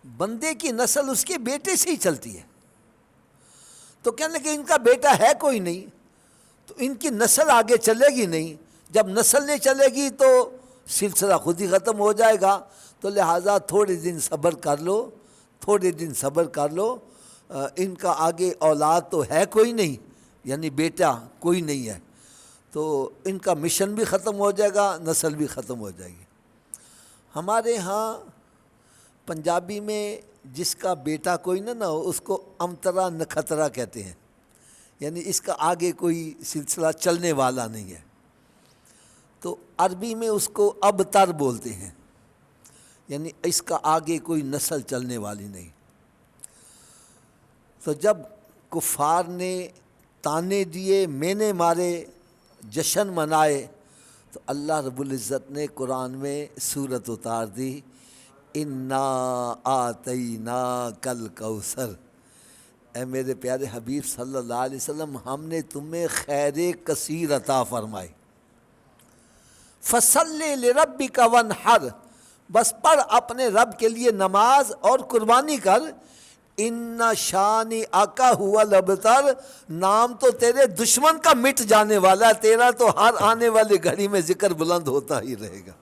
بندے کی نسل اس کے بیٹے سے ہی چلتی ہے. تو کہنے لگے ان کا بیٹا ہے کوئی نہیں تو ان کی نسل آگے چلے گی نہیں. جب نسل نہیں چلے گی تو سلسلہ خود ہی ختم ہو جائے گا. تو لہٰذا تھوڑے دن صبر کر لو، تھوڑے دن صبر کر لو. ان کا آگے اولاد تو ہے کوئی نہیں، یعنی بیٹا کوئی نہیں ہے، تو ان کا مشن بھی ختم ہو جائے گا، نسل بھی ختم ہو جائے گی. ہمارے ہاں پنجابی میں جس کا بیٹا کوئی نہ ہو اس کو امترا نکھترا کہتے ہیں، یعنی اس کا آگے کوئی سلسلہ چلنے والا نہیں ہے. تو عربی میں اس کو ابتر بولتے ہیں، یعنی اس کا آگے کوئی نسل چلنے والی نہیں. تو جب کفار نے تانے دیے، مینے مارے، جشن منائے، تو اللہ رب العزت نے قرآن میں سورت اتار دی، انا آتیناک الکوثر. اے میرے پیارے حبیب صلی اللہ علیہ وسلم، ہم نے تمہیں خیر کثیر عطا فرمائی. فصلی لربک وانحر، بس پڑھ اپنے رب کے لیے نماز اور قربانی کر. ان شانئک ھو الابتر، نام تو تیرے دشمن کا مٹ جانے والا ہے، تیرا تو ہر آنے والی گھڑی میں ذکر بلند ہوتا ہی رہے گا.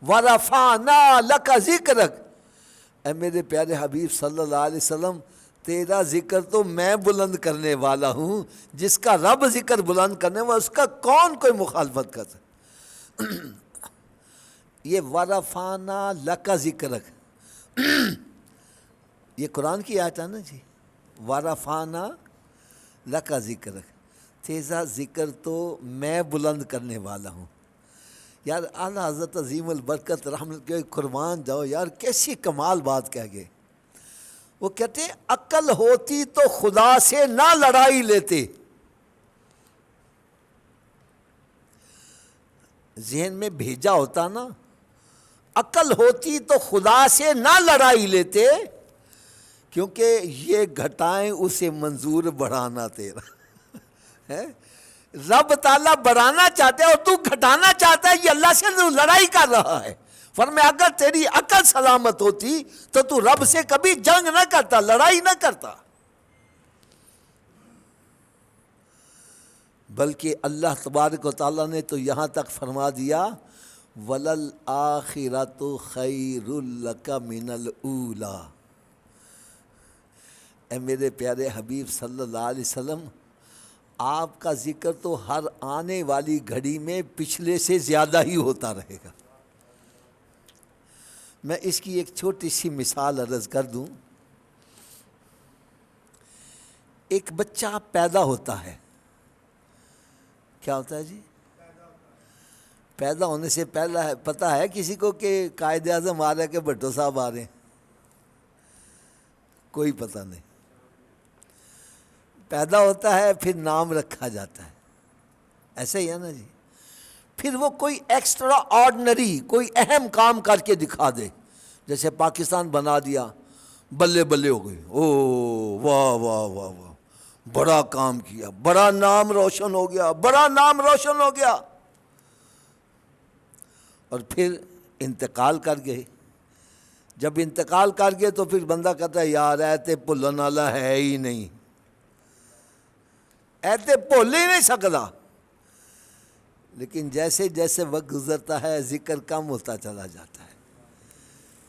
ورفعنا لک ذکرک، اے میرے پیارے حبیب صلی اللہ علیہ وسلم، تیرا ذکر تو میں بلند کرنے والا ہوں. جس کا رب ذکر بلند کرنے والا اس کا کون کوئی مخالفت کر سکتا. یہ ورفعنا لک ذکرک یہ قرآن کی آیت ہے نا جی. ورفعنا لک ذکرک، تیرا ذکر تو میں بلند کرنے والا ہوں. یار اعلیٰ حضرت عظیم البرکت رحمت کے قربان جاؤ یار، کیسی کمال بات کہہ گئے. وہ کہتے ہیں عقل ہوتی تو خدا سے نہ لڑائی لیتے. ذہن میں بھیجا ہوتا نا، عقل ہوتی تو خدا سے نہ لڑائی لیتے، کیونکہ یہ گھٹائیں اسے منظور بڑھانا تیرا ہے. رب تعالیٰ بڑھانا چاہتا ہے اور تو گھٹانا چاہتا ہے، یہ اللہ سے لڑائی کر رہا ہے. فرمایا اگر تیری عقل سلامت ہوتی تو تو رب سے کبھی جنگ نہ کرتا، لڑائی نہ کرتا. بلکہ اللہ تبارک و تعالیٰ نے تو یہاں تک فرما دیا، وَلَلْآخِرَةُ خَيْرٌ لَكَ مِنَ الْأُولَىٰ. اے میرے پیارے حبیب صلی اللہ علیہ وسلم، آپ کا ذکر تو ہر آنے والی گھڑی میں پچھلے سے زیادہ ہی ہوتا رہے گا. میں اس کی ایک چھوٹی سی مثال عرض کر دوں. ایک بچہ پیدا ہوتا ہے، کیا ہوتا ہے جی؟ پیدا ہونے سے پہلا ہے پتہ ہے کسی کو کہ قائد اعظم آ رہا ہے کہ بھٹو صاحب آ رہے ہیں؟ کوئی پتہ نہیں. پیدا ہوتا ہے پھر نام رکھا جاتا ہے، ایسے ہی ہے نا جی. پھر وہ کوئی ایکسٹرا آرڈنری کوئی اہم کام کر کے دکھا دے، جیسے پاکستان بنا دیا، بلے بلے ہو گئی، او واہ واہ واہ واہ، بڑا کام کیا، بڑا نام روشن ہو گیا، بڑا نام روشن ہو گیا. اور پھر انتقال کر گئے. جب انتقال کر گئے تو پھر بندہ کہتا ہے یار ایتے بھولن والا ہے ہی نہیں، ایتے بھول ہی نہیں سکتا. لیکن جیسے جیسے وقت گزرتا ہے ذکر کم ہوتا چلا جاتا ہے.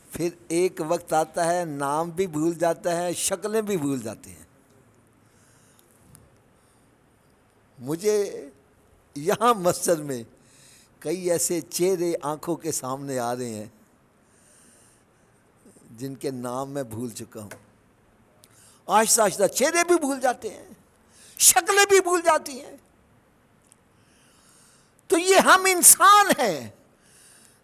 پھر ایک وقت آتا ہے نام بھی بھول جاتا ہے، شکلیں بھی بھول جاتے ہیں. مجھے یہاں مسجد میں کئی ایسے چہرے آنکھوں کے سامنے آ رہے ہیں جن کے نام میں بھول چکا ہوں. آہستہ آہستہ چہرے بھی بھول جاتے ہیں، شکلیں بھی بھول جاتی ہیں. تو یہ ہم انسان ہیں،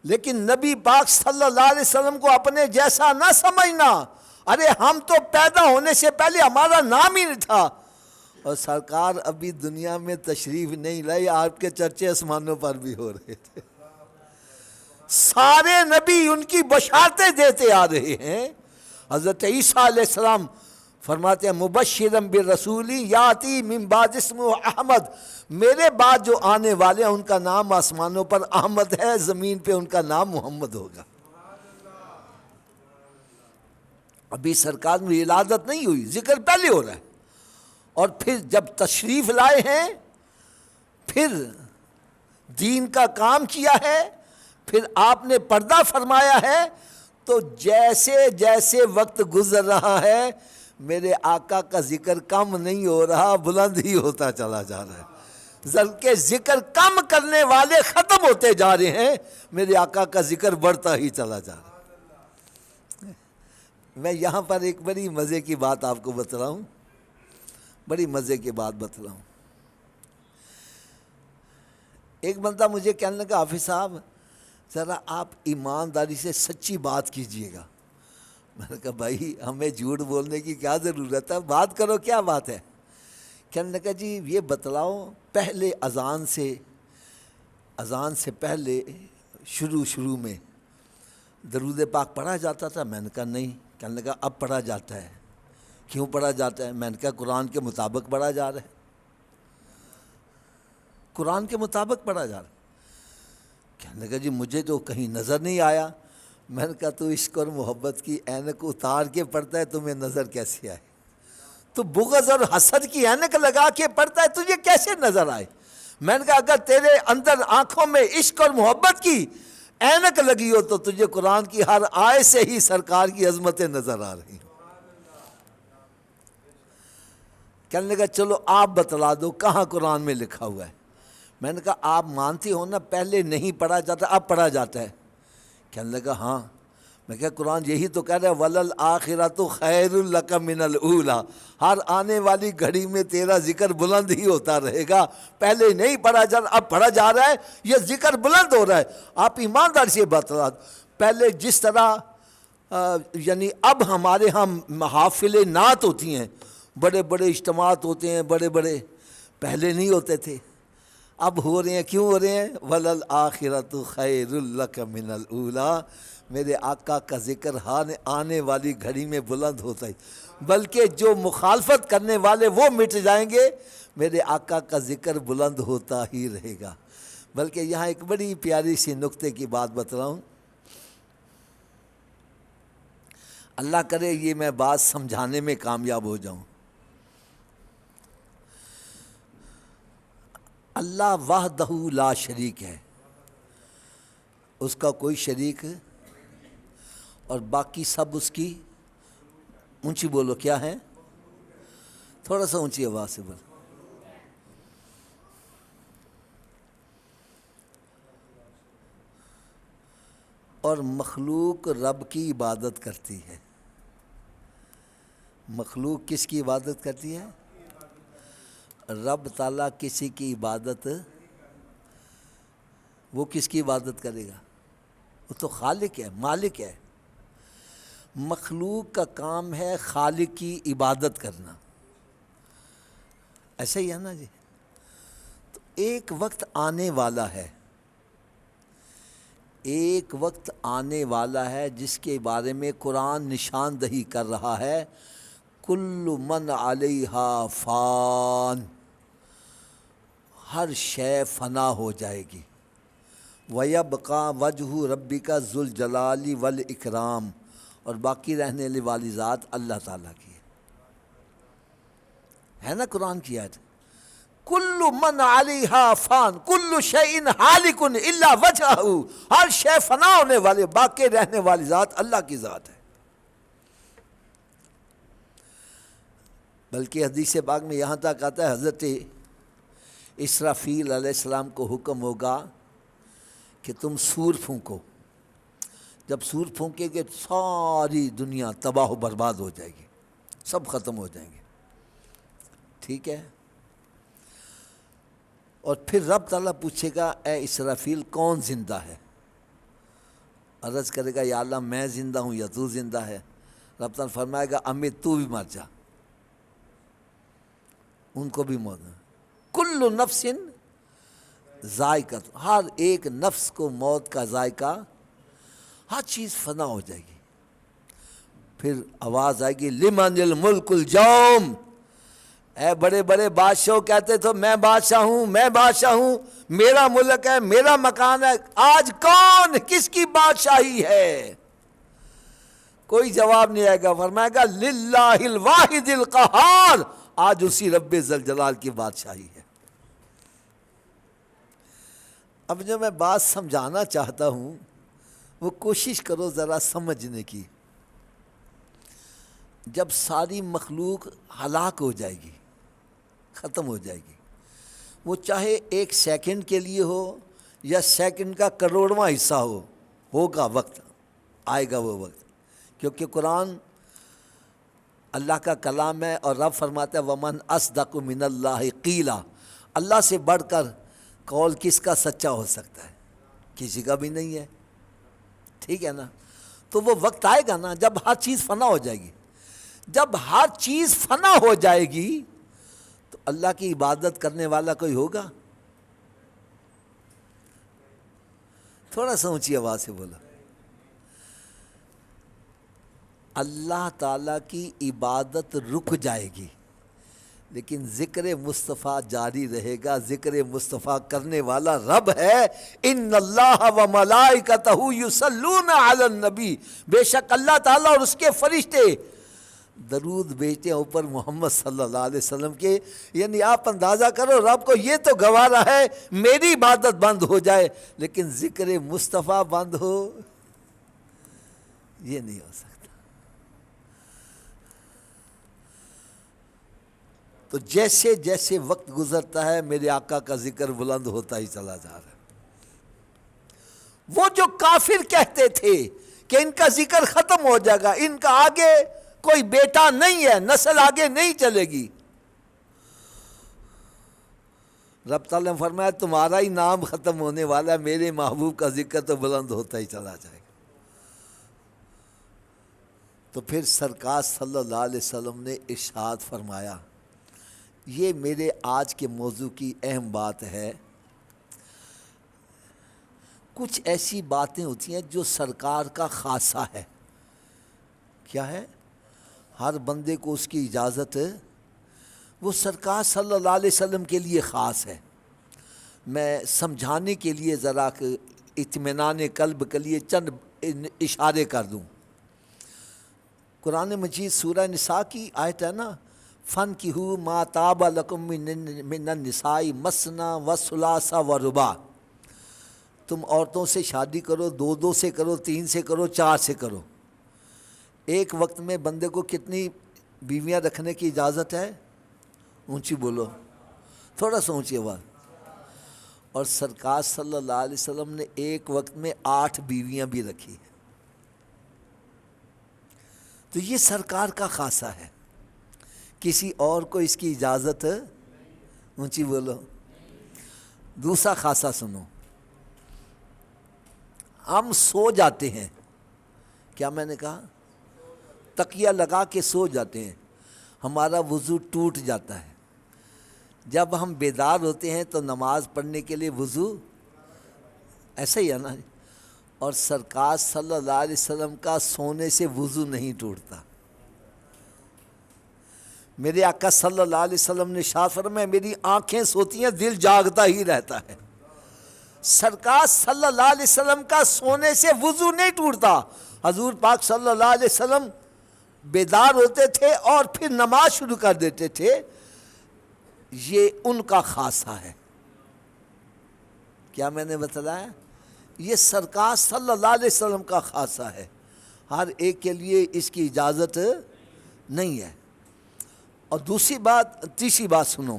لیکن نبی پاک صلی اللہ علیہ وسلم کو اپنے جیسا نہ سمجھنا. ارے ہم تو پیدا ہونے سے پہلے ہمارا نام ہی نہیں تھا، اور سرکار ابھی دنیا میں تشریف نہیں لائی، آپ کے چرچے آسمانوں پر بھی ہو رہے تھے. سارے نبی ان کی بشارتیں دیتے آ رہے ہیں. حضرت عیسیٰ علیہ السلام فرماتے ہیں مبشرم بالرسولی یاتی من بعد اسمہ احمد، میرے بعد جو آنے والے ہیں ان کا نام آسمانوں پر احمد ہے، زمین پہ ان کا نام محمد ہوگا. ابھی سرکار میں ولادت نہیں ہوئی، ذکر پہلے ہو رہا ہے، اور پھر جب تشریف لائے ہیں، پھر دین کا کام کیا ہے، پھر آپ نے پردہ فرمایا ہے، تو جیسے جیسے وقت گزر رہا ہے میرے آقا کا ذکر کم نہیں ہو رہا، بلند ہی ہوتا چلا جا رہا ہے، بلکہ ذکر کم کرنے والے ختم ہوتے جا رہے ہیں، میرے آقا کا ذکر بڑھتا ہی چلا جا رہا ہے۔ میں یہاں پر ایک بڑی مزے کی بات آپ کو بتا رہا ہوں، بڑی مزے کی بات بتا رہا ہوں۔ ایک بندہ مجھے کہنے لگا حافظ صاحب ذرا آپ ایمانداری سے سچی بات کیجئے گا۔ میں نے کہا بھائی ہمیں جھوٹ بولنے کی کیا ضرورت ہے، بات کرو، کیا بات ہے؟ کہنے لگا جی یہ بتلاؤ، پہلے اذان سے پہلے شروع میں درود پاک پڑھا جاتا تھا؟ میں نے کہا نہیں۔ کہنے لگا اب پڑھا جاتا ہے، کیوں پڑھا جاتا ہے؟ میں نے کہا قرآن کے مطابق پڑھا جا رہا ہے، قرآن کے مطابق پڑھا جا رہا ہے۔ کہنے لگا جی مجھے تو کہیں نظر نہیں آیا۔ میں نے کہا تو عشق اور محبت کی اینک اتار کے پڑھتا ہے، تمہیں نظر کیسے آئے؟ تو بغض اور حسد کی اینک لگا کے پڑھتا ہے، تجھے کیسے نظر آئے؟ میں نے کہا اگر تیرے اندر آنکھوں میں عشق اور محبت کی اینک لگی ہو تو تجھے قرآن کی ہر آیت سے ہی سرکار کی عظمتیں نظر آ رہی ہیں۔ کہنے لگا چلو آپ بتلا دو کہاں قرآن میں لکھا ہوا ہے۔ میں نے کہا آپ مانتی ہو نا پہلے نہیں پڑھا جاتا، اب پڑھا جاتا ہے؟ کہنے لگا ہاں۔ میں کہا قرآن یہی تو کہہ رہا ہے وَلَلْآخِرَةُ خَيْرٌ لَكَ مِنَ الْأُولَىٰ، ہر آنے والی گھڑی میں تیرا ذکر بلند ہی ہوتا رہے گا، پہلے نہیں پڑھا جاتا اب پڑھا جا رہا ہے، یہ ذکر بلند ہو رہا ہے۔ آپ ایماندار سے بتلا دو، پہلے جس طرح یعنی اب ہمارے ہاں محافل نعت ہوتی ہیں، بڑے بڑے اجتماعات ہوتے ہیں، بڑے بڑے، پہلے نہیں ہوتے تھے، اب ہو رہے ہیں۔ کیوں ہو رہے ہیں؟ وَلَلْآخِرَةُ خَيْرٌ لَكَ مِنَ الْأُولَىٰ، میرے آقا کا ذکر آنے والی گھڑی میں بلند ہوتا ہی، بلکہ جو مخالفت کرنے والے وہ مٹ جائیں گے، میرے آقا کا ذکر بلند ہوتا ہی رہے گا۔ بلکہ یہاں ایک بڑی پیاری سی نقطے کی بات بتا رہا ہوں، اللہ کرے یہ میں بات سمجھانے میں کامیاب ہو جاؤں۔ اللہ وحدہ لا شریک ہے، اس کا کوئی شریک، اور باقی سب اس کی، اونچی بولو کیا ہے، تھوڑا سا اونچی آواز سے بولو، اور مخلوق رب کی عبادت کرتی ہے۔ مخلوق کس کی عبادت کرتی ہے؟ رب تعالیٰ کسی کی عبادت، وہ کس کی عبادت کرے گا؟ وہ تو خالق ہے، مالک ہے۔ مخلوق کا کام ہے خالق کی عبادت کرنا، ایسا ہی ہے نا جی؟ تو ایک وقت آنے والا ہے، ایک وقت آنے والا ہے جس کے بارے میں قرآن نشاندہی کر رہا ہے، کل من علیہا فان، ہر شے فنا ہو جائے گی، وَيَبْقَى وَجْهُ رَبِّكَ ذُو الْجَلَالِ وَالْإِكْرَامِ، اور باقی رہنے والی ذات اللہ تعالیٰ کی ہے نا؟ قرآن کی آیت کل من علیہا فان کل شیء ہالک الا وجہہ، ہر شے فنا ہونے والے، باقی رہنے والی ذات اللہ کی ذات ہے۔ بلکہ حدیث پاک میں یہاں تک آتا ہے حضرت اسرافیل علیہ السلام کو حکم ہوگا کہ تم سور پھونکو، جب سور پھونکے گے ساری دنیا تباہ و برباد ہو جائے گی، سب ختم ہو جائیں گے، ٹھیک ہے؟ اور پھر رب تعالیٰ پوچھے گا اے اسرافیل کون زندہ ہے؟ عرض کرے گا یا اللہ میں زندہ ہوں یا تو زندہ ہے؟ رب تعالیٰ فرمائے گا امت تو بھی مر جا، ان کو بھی موت، کل نفس ذائقہ، ہر ایک نفس کو موت کا ذائقہ، ہر چیز فنا ہو جائے گی۔ پھر آواز آئے گی لمن الملک اليوم، اے بڑے بڑے بادشاہ کہتے تھے میں بادشاہ ہوں، میں بادشاہ ہوں، میرا ملک ہے، میرا مکان ہے، آج کون کس کی بادشاہی ہے؟ کوئی جواب نہیں آئے گا. فرمائے گا للہ الواحد القہار, آج اسی رب ذوالجلال کی بادشاہی ہے. اب جو میں بات سمجھانا چاہتا ہوں وہ کوشش کرو ذرا سمجھنے کی. جب ساری مخلوق ہلاک ہو جائے گی, ختم ہو جائے گی, وہ چاہے ایک سیکنڈ کے لیے ہو یا سیکنڈ کا کروڑواں حصہ ہو, ہوگا وقت, آئے گا وہ وقت. کیونکہ قرآن اللہ کا کلام ہے اور رب فرماتا ہے ومن اصدق من اللہ قیلا, اللہ سے بڑھ کر قول کس کا سچا ہو سکتا ہے؟ کسی کا بھی نہیں ہے. ٹھیک ہے نا. تو وہ وقت آئے گا نا جب ہر چیز فنا ہو جائے گی. جب ہر چیز فنا ہو جائے گی تو اللہ کی عبادت کرنے والا کوئی ہوگا؟ تھوڑا سا اونچی آواز سے بولا. اللہ تعالیٰ کی عبادت رک جائے گی لیکن ذکر مصطفیٰ جاری رہے گا. ذکر مصطفیٰ کرنے والا رب ہے. ان اللہ و ملائکتہ یصلون علی النبی, بے شک اللہ تعالیٰ اور اس کے فرشتے درود بھیجتے ہیں اوپر محمد صلی اللہ علیہ وسلم کے. یعنی آپ اندازہ کرو رب کو یہ تو گوارا ہے میری عبادت بند ہو جائے لیکن ذکر مصطفیٰ بند ہو, یہ نہیں ہو سکتا. تو جیسے جیسے وقت گزرتا ہے میرے آقا کا ذکر بلند ہوتا ہی چلا جا رہا ہے. وہ جو کافر کہتے تھے کہ ان کا ذکر ختم ہو جائے گا, ان کا آگے کوئی بیٹا نہیں ہے, نسل آگے نہیں چلے گی, رب تعالیٰ نے فرمایا تمہارا ہی نام ختم ہونے والا ہے, میرے محبوب کا ذکر تو بلند ہوتا ہی چلا جائے گا. تو پھر سرکار صلی اللہ علیہ وسلم نے ارشاد فرمایا, یہ میرے آج کے موضوع کی اہم بات ہے. کچھ ایسی باتیں ہوتی ہیں جو سرکار کا خاصہ ہے. کیا ہے؟ ہر بندے کو اس کی اجازت ہے, وہ سرکار صلی اللہ علیہ وسلم کے لیے خاص ہے. میں سمجھانے کے لیے ذرا اطمینان قلب کے لیے چند اشارے کر دوں. قرآن مجید سورہ نساء کی آیت ہے نا, فَانْكِحُوا مَا طَابَ لَكُم مِّنَ النِّسَاءِ مَثْنَىٰ وَثُلَاثَ وَرُبَاع, تم عورتوں سے شادی کرو, دو سے کرو, 3 سے کرو, 4 سے کرو. ایک وقت میں بندے کو کتنی بیویاں رکھنے کی اجازت ہے؟ اونچی بولو, تھوڑا سا اونچی آواز. اور سرکار صلی اللہ علیہ وسلم نے ایک وقت میں 8 بیویاں بھی رکھی ہیں. تو یہ سرکار کا خاصہ ہے, کسی اور کو اس کی اجازت, اونچی بولو. دوسرا خاصہ سنو, ہم سو جاتے ہیں, کیا میں نے کہا؟ تکیہ لگا کے سو جاتے ہیں, ہمارا وضو ٹوٹ جاتا ہے. جب ہم بیدار ہوتے ہیں تو نماز پڑھنے کے لیے وضو, ایسا ہی ہے نا. اور سرکار صلی اللہ علیہ وسلم کا سونے سے وضو نہیں ٹوٹتا. میرے آقا صلی اللہ علیہ وسلم نے ارشاد فرمایا میری آنکھیں سوتی ہیں دل جاگتا ہی رہتا ہے. سرکار صلی اللہ علیہ وسلم کا سونے سے وضو نہیں ٹوٹتا. حضور پاک صلی اللہ علیہ وسلم بیدار ہوتے تھے اور پھر نماز شروع کر دیتے تھے. یہ ان کا خاصہ ہے. کیا میں نے بتلایا؟ یہ سرکار صلی اللہ علیہ وسلم کا خاصہ ہے, ہر ایک کے لیے اس کی اجازت نہیں ہے. اور تیسری بات سنو,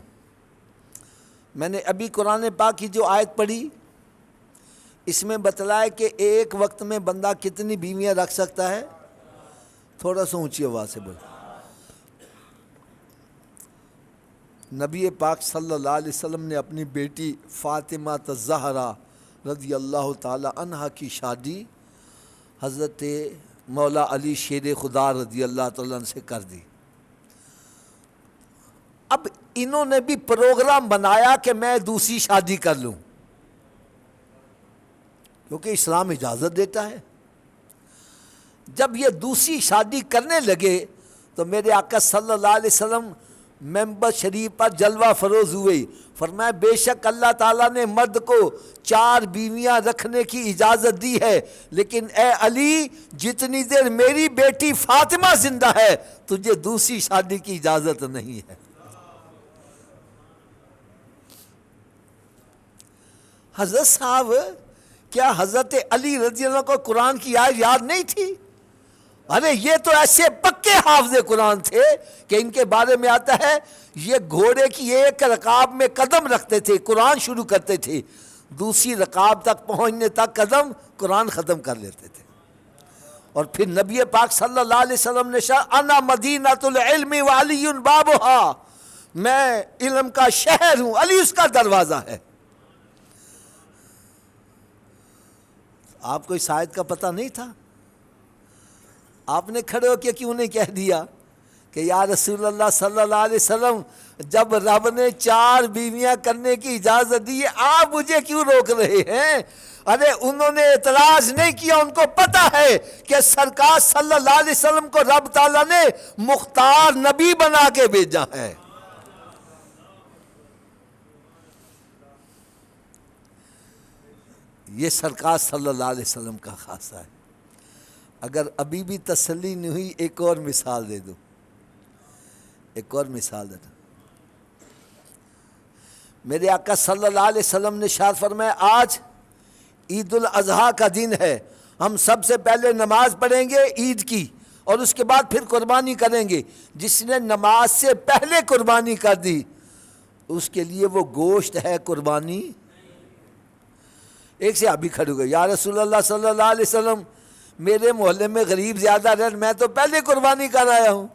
میں نے ابھی قرآن پاک کی جو آیت پڑھی اس میں بتلایا کہ ایک وقت میں بندہ کتنی بیویاں رکھ سکتا ہے. تھوڑا سا اونچی آواز سے بولو. نبی پاک صلی اللہ علیہ وسلم نے اپنی بیٹی فاطمہ الزہرا رضی اللہ تعالی عنہ کی شادی حضرت مولا علی شیر خدا رضی اللہ تعالیٰ عنہ سے کر دی. اب انہوں نے بھی پروگرام بنایا کہ میں دوسری شادی کر لوں, کیونکہ اسلام اجازت دیتا ہے. جب یہ دوسری شادی کرنے لگے تو میرے آقا صلی اللہ علیہ وسلم ممبر شریف پر جلوہ فروز ہوئے، فرمایا بے شک اللہ تعالیٰ نے مرد کو 4 بیویاں رکھنے کی اجازت دی ہے، لیکن اے علی جتنی دیر میری بیٹی فاطمہ زندہ ہے تجھے دوسری شادی کی اجازت نہیں ہے۔ حضرت صاحب کیا حضرت علی رضی اللہ عنہ کو قرآن کی آیت یاد نہیں تھی؟ ارے یہ تو ایسے پکے حافظ قرآن تھے کہ ان کے بارے میں آتا ہے یہ گھوڑے کی ایک رکاب میں قدم رکھتے تھے، قرآن شروع کرتے تھے، دوسری رکاب تک پہنچنے تک قدم قرآن ختم کر لیتے تھے۔ اور پھر نبی پاک صلی اللہ علیہ وسلم نے انا مدینۃ العلم وعلی بابھا، میں علم کا شہر ہوں، علی اس کا دروازہ ہے۔ آپ کو اس آیت کا پتہ نہیں تھا؟ آپ نے کھڑے ہو کے کیوں نہیں کہہ دیا کہ یا رسول اللہ صلی اللہ علیہ وسلم جب رب نے 4 بیویاں کرنے کی اجازت دی ہے آپ مجھے کیوں روک رہے ہیں؟ ارے انہوں نے اعتراض نہیں کیا، ان کو پتہ ہے کہ سرکار صلی اللہ علیہ وسلم کو رب تعالیٰ نے مختار نبی بنا کے بھیجا ہے۔ یہ سرکار صلی اللہ علیہ وسلم کا خاصہ ہے۔ اگر ابھی بھی تسلی نہیں ہوئی ایک اور مثال دے دو، ایک اور مثال دے دو۔ میرے آقا صلی اللہ علیہ وسلم نے ارشاد فرمایا آج عید الاضحیٰ کا دن ہے، ہم سب سے پہلے نماز پڑھیں گے عید کی اور اس کے بعد پھر قربانی کریں گے۔ جس نے نماز سے پہلے قربانی کر دی اس کے لیے وہ گوشت ہے قربانی۔ ایک صحابی کھڑے ہوئے، یا رسول اللہ صلی اللہ علیہ وسلم میرے محلے میں غریب زیادہ رہ، میں تو پہلے قربانی کر آیا ہوں،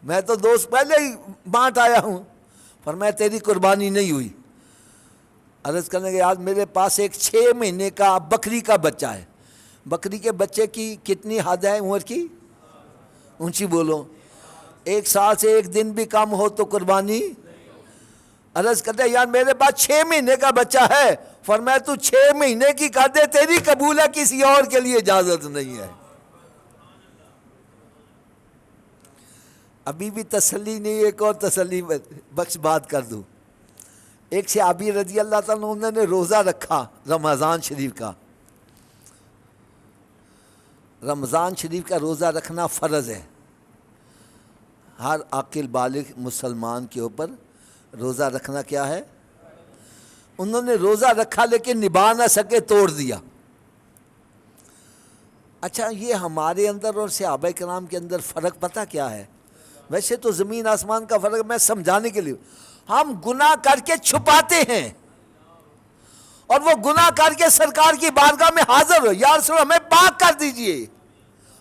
میں تو دوست پہلے ہی بانٹ آیا ہوں۔ فرمایا تیری قربانی نہیں ہوئی۔ عرض کرنے کے بعد میرے پاس ایک 6 مہینے کا بکری کا بچہ ہے، بکری کے بچے کی کتنی حد ہے عمر کی؟ اونچی بولو۔ 1 سال سے 1 دن بھی کم ہو تو قربانی۔ عرض کرتے ہیں یار میرے پاس 6 مہینے کا بچہ ہے، فرمایا تو 6 مہینے کی کر دے تیری قبول ہے، کسی اور کے لیے اجازت نہیں ہے۔ ابھی بھی تسلی نہیں، ایک اور تسلی بخش بات کر دوں۔ ایک صحابی رضی اللہ تعالیٰ عنہ نے روزہ رکھا رمضان شریف کا۔ رمضان شریف کا روزہ رکھنا فرض ہے، ہر عاقل بالغ مسلمان کے اوپر روزہ رکھنا کیا ہے؟ انہوں نے روزہ رکھا لیکن نبھا نہ سکے، توڑ دیا۔ اچھا یہ ہمارے اندر اور صحابہ کرام کے اندر فرق پتہ کیا ہے؟ ویسے تو زمین آسمان کا فرق میں سمجھانے کے لیے، ہم گناہ کر کے چھپاتے ہیں اور وہ گناہ کر کے سرکار کی بارگاہ میں حاضر ہو، یا رسول اللہ ہمیں پاک کر دیجئے،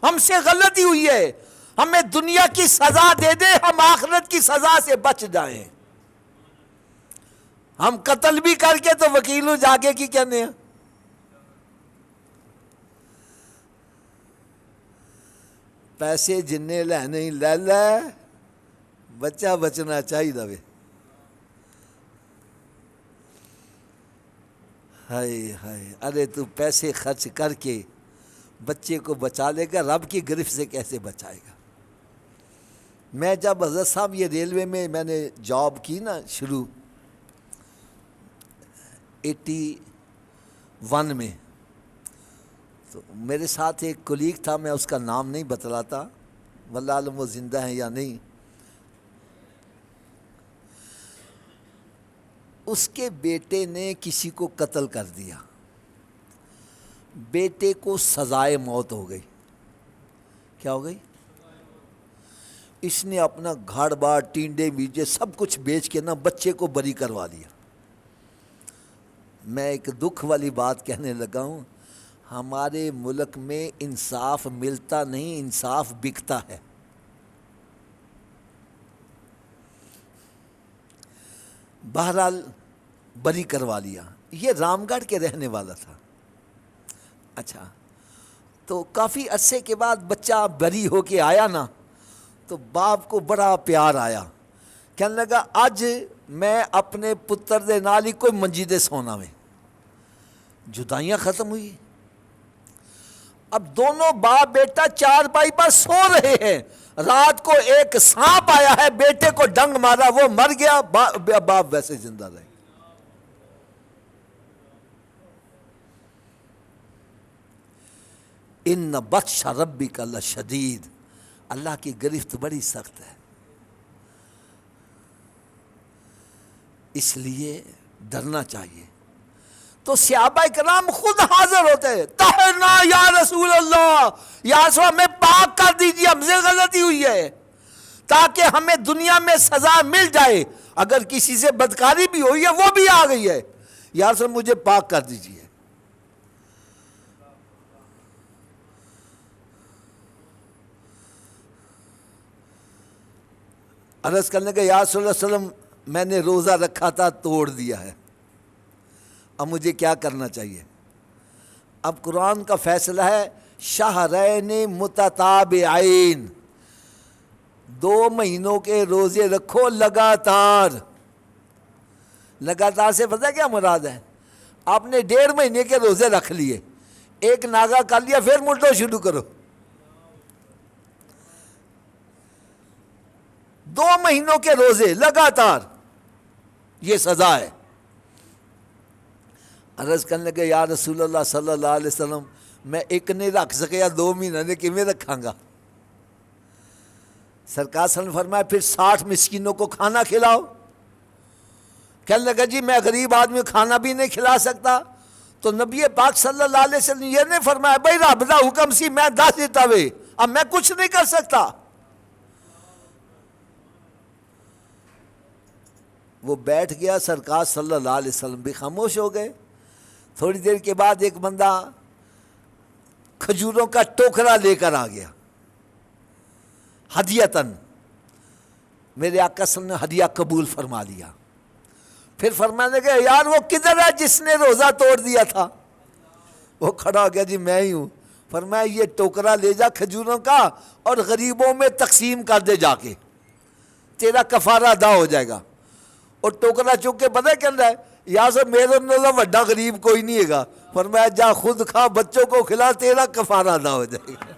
ہم سے غلطی ہوئی ہے، ہمیں دنیا کی سزا دے دے، ہم آخرت کی سزا سے بچ جائیں۔ ہم قتل بھی کر کے تو وکیلوں جا کے کی کہنے ہیں۔ پیسے جننے لے نہیں لے لے، بچہ بچنا چاہیے دوے۔ ہائے ہائے، ارے تو پیسے خرچ کر کے بچے کو بچا لے گا، رب کی گرفت سے کیسے بچائے گا؟ میں جب حضرت صاحب یہ ریلوے میں نے جاب کی نا شروع 81 میں، تو میرے ساتھ ایک کولیگ تھا، میں اس کا نام نہیں بتلاتا، واللہ عالم وہ زندہ ہیں یا نہیں۔ اس کے بیٹے نے کسی کو قتل کر دیا، بیٹے کو سزائے موت ہو گئی۔ کیا ہو گئی؟ اس نے اپنا گھر بار ٹینڈے بیجے سب کچھ بیچ کے نا بچے کو بری کروا دیا۔ میں ایک دکھ والی بات کہنے لگا ہوں، ہمارے ملک میں انصاف ملتا نہیں، انصاف بکتا ہے۔ بہرحال بری کروا لیا۔ یہ رام گڑھ کے رہنے والا تھا۔ اچھا تو کافی عرصے کے بعد بچہ بری ہو کے آیا نا، تو باپ کو بڑا پیار آیا، کہنے لگا اج میں اپنے پتر دے نال ہی کوئی منجی دے سونا میں۔ جدائیاں ختم ہوئی، اب دونوں باپ بیٹا چارپائی پر سو رہے ہیں، رات کو ایک سانپ آیا ہے، بیٹے کو ڈنگ مارا، وہ مر گیا، باپ ویسے زندہ رہے۔ ان بطش ربک لشدید، اللہ کی گرفت بڑی سخت ہے، اس لیے ڈرنا چاہیے۔ تو صحابہ کرام خود حاضر ہوتے ہیں، طہرنا یا رسول اللہ، یا رسول اللہ ہمیں پاک کر دیجیے، ہم سے غلطی ہوئی ہے، تاکہ ہمیں دنیا میں سزا مل جائے، اگر کسی سے بدکاری بھی ہوئی ہے وہ بھی آ گئی ہے، یا رسول اللہ مجھے پاک کر دیجیے۔ عرض کرنے کا یا رسول اللہ صلی اللہ علیہ وسلم میں نے روزہ رکھا تھا توڑ دیا ہے، اب مجھے کیا کرنا چاہیے؟ اب قرآن کا فیصلہ ہے شہرین متتابعین، 2 مہینوں کے روزے رکھو لگاتار۔ لگاتار سے پتہ کیا مراد ہے؟ آپ نے 1.5 مہینے کے روزے رکھ لیے، ایک ناغہ کر لیا، پھر ملٹو شروع کرو۔ 2 مہینوں کے روزے لگاتار، یہ سزا ہے۔ عرض کرنے لگے یا رسول اللہ صلی اللہ علیہ وسلم میں ایک نہیں رکھ سکیا، 2 مہینے نے کیویں رکھاں گا؟ سرکار صلی اللہ علیہ وسلم نے فرمایا پھر 60 مسکینوں کو کھانا کھلاؤ۔ کہنے لگا جی میں غریب آدمی کھانا بھی نہیں کھلا سکتا، تو نبی پاک صلی اللہ علیہ وسلم یہ نہیں فرمایا بھائی رب دا حکم سی میں دس دیتا وے، اب میں کچھ نہیں کر سکتا۔ وہ بیٹھ گیا، سرکار صلی اللہ علیہ وسلم بھی خاموش ہو گئے۔ تھوڑی دیر کے بعد ایک بندہ کھجوروں کا ٹوکرا لے کر آ گیا، ہدیتاً، میرے آقا صلی اللہ علیہ وسلم نے ہدیہ قبول فرما لیا۔ پھر فرمانے لگے یار وہ کدھر ہے جس نے روزہ توڑ دیا تھا؟ وہ کھڑا ہو گیا جی میں ہی ہوں۔ فرمایا یہ ٹوکرا لے جا کھجوروں کا اور غریبوں میں تقسیم کر دے جا کے، تیرا کفارہ ادا ہو جائے گا۔ اور ٹوکرا چک کے پتہ کہنا ہے یا سے میرے نالوں وڈا غریب کوئی نہیں ہے گا، فرمایا جا خود کھا، بچوں کو کھلا، تیرا کفارہ ادا ہو جائے گا۔